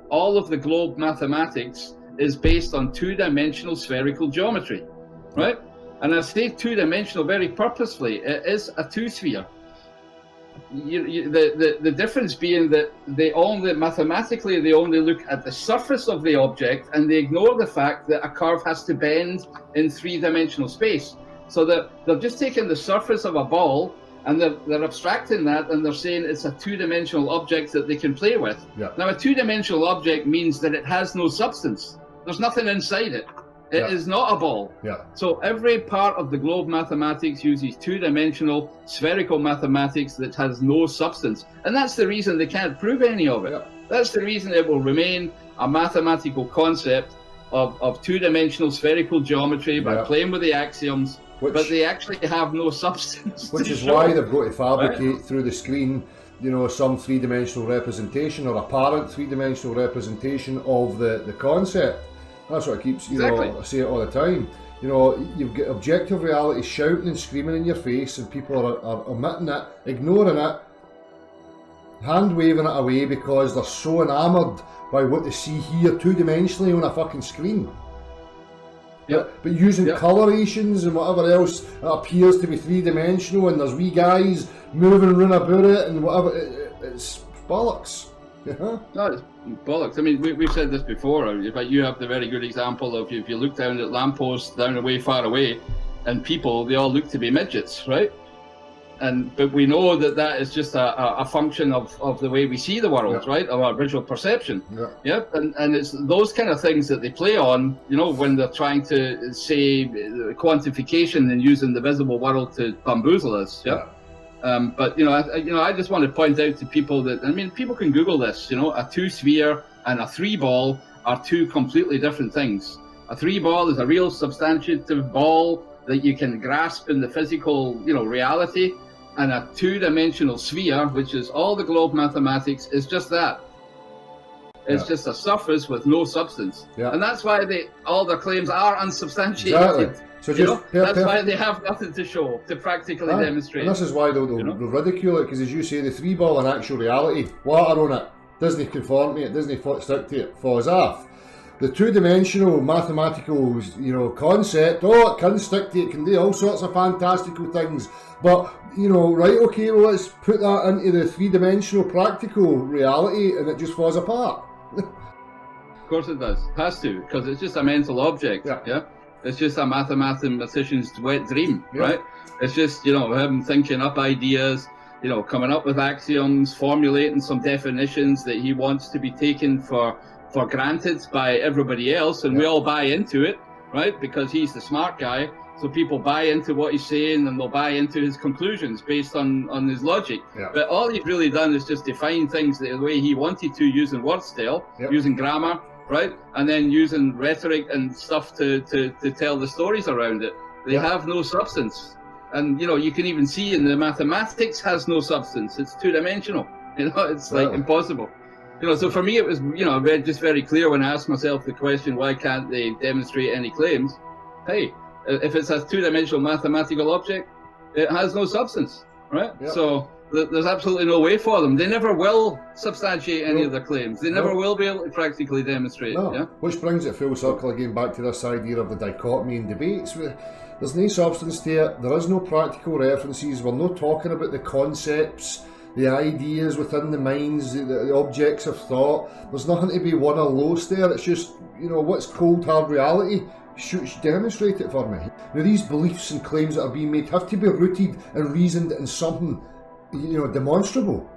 all of the globe mathematics is based on two-dimensional spherical geometry, right? And I say two-dimensional very purposefully. It is a two-sphere. The difference being that mathematically they only look at the surface of the object, and they ignore the fact that a curve has to bend in three-dimensional space. So that they're just taking the surface of a ball, and they're abstracting that, and they're saying it's a two-dimensional object that they can play with. Yeah. Now, a two-dimensional object means that it has no substance. There's nothing inside it. It is not a ball. Yeah. So every part of the globe mathematics uses two-dimensional spherical mathematics that has no substance. And that's the reason they can't prove any of it. Yeah. That's the reason it will remain a mathematical concept of two-dimensional spherical geometry by playing with the axioms, but they actually have no substance. Which is why they've got to fabricate through the screen, you know, some three-dimensional representation or apparent three-dimensional representation of the concept. That's what I keep, you know, I say it all the time. You know, you've got objective reality shouting and screaming in your face, and people are omitting it, ignoring it, hand waving it away because they're so enamoured by what they see here two-dimensionally on a fucking screen. But using colorations and whatever else that appears to be three-dimensional, and there's wee guys moving around about it and whatever, it's bollocks. No, it's bollocks. I mean, we've said this before. In fact, you have the very good example of if you look down at lampposts down away, far away, and people, they all look to be midgets, right? But we know that is just a function of the way we see the world, right? Of our visual perception. And it's those kind of things that they play on, you know, when they're trying to say quantification and using the visible world to bamboozle us. But I just want to point out to people that, I mean, people can Google this. You know, a two-sphere and a three-ball are two completely different things. A three-ball is a real substantive ball that you can grasp in the physical, you know, reality, and a two-dimensional sphere, which is all the globe mathematics, is just that. It's just a surface with no substance, and that's why all their claims are unsubstantiated. Exactly. So that's why they have nothing to show, to practically demonstrate. And this is why they'll ridicule it, because as you say, the three ball in actual reality, water on it, doesn't conform to it, doesn't stick to it, falls off. The two-dimensional mathematical, you know, concept, it can stick to it, can do all sorts of fantastical things, but, you know, right, okay, well, let's put that into the three-dimensional practical reality, and it just falls apart. Of course it does. It has to, because it's just a mental object. It's just a mathematician's wet dream, right? It's just, you know, him thinking up ideas, you know, coming up with axioms, formulating some definitions that he wants to be taken for granted by everybody else, and we all buy into it, right? Because he's the smart guy, so people buy into what he's saying, and they'll buy into his conclusions based on his logic. But all he's really done is just define things the way he wanted to, using word style, using grammar, right? And then using rhetoric and stuff to tell the stories around it. They have no substance. And, you know, you can even see in the mathematics has no substance. It's two-dimensional. You know, it's like impossible. You know, so for me, it was, you know, just very clear when I asked myself the question, why can't they demonstrate any claims? Hey, if it's a two-dimensional mathematical object, it has no substance, right? So there's absolutely no way for them. They never will substantiate any of their claims. They never will be able to practically demonstrate. Which brings it full circle again back to this idea of the dichotomy in debates. There's no substance to it. There is no practical references. We're not talking about the concepts, the ideas within the minds, the objects of thought. There's nothing to be won or lost there. It's just, you know, what's cold hard reality. Should demonstrate it for me. Now, these beliefs and claims that are being made have to be rooted and reasoned in something, you know, demonstrable.